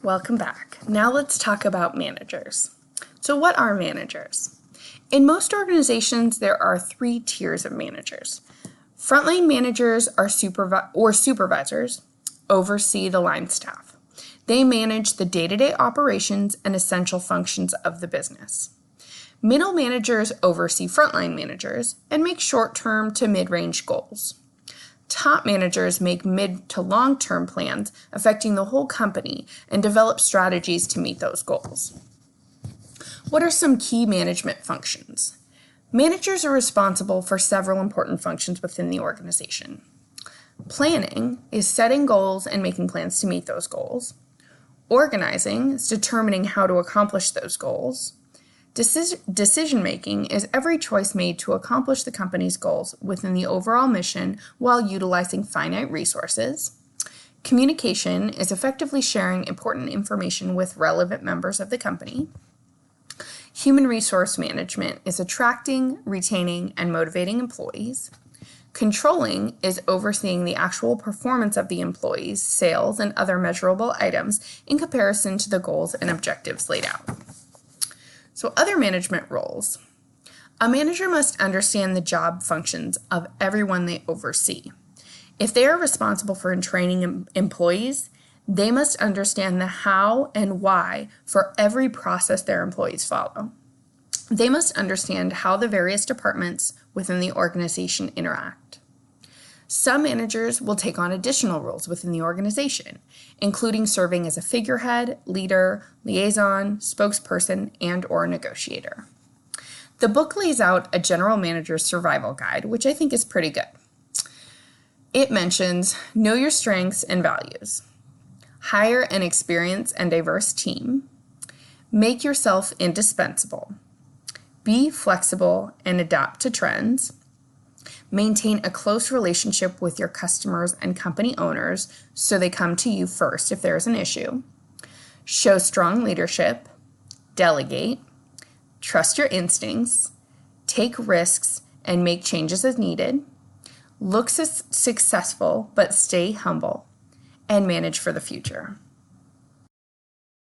Welcome back. Now let's talk about managers. So what are managers? In most organizations, there are 3 tiers of managers. Frontline managers are supervisors, oversee the line staff. They manage the day-to-day operations and essential functions of the business. Middle managers oversee frontline managers and make short-term to mid-range goals. Top managers make mid to long-term plans affecting the whole company and develop strategies to meet those goals. What are some key management functions? Managers are responsible for several important functions within the organization. Planning is setting goals and making plans to meet those goals. Organizing is determining how to accomplish those goals. Decision-making is every choice made to accomplish the company's goals within the overall mission while utilizing finite resources. Communication is effectively sharing important information with relevant members of the company. Human resource management is attracting, retaining, and motivating employees. Controlling is overseeing the actual performance of the employees, sales, and other measurable items in comparison to the goals and objectives laid out. So other management roles. A manager must understand the job functions of everyone they oversee. If they are responsible for training employees, they must understand the how and why for every process their employees follow. They must understand how the various departments within the organization interact. Some managers will take on additional roles within the organization, including serving as a figurehead, leader, liaison, spokesperson, and/or negotiator. The book lays out a general manager's survival guide, which I think is pretty good. It mentions know your strengths and values, hire an experienced and diverse team, make yourself indispensable, be flexible and adapt to trends, maintain a close relationship with your customers and company owners so they come to you first if there's an issue, show strong leadership, delegate, trust your instincts, take risks and make changes as needed, look successful but stay humble, and manage for the future.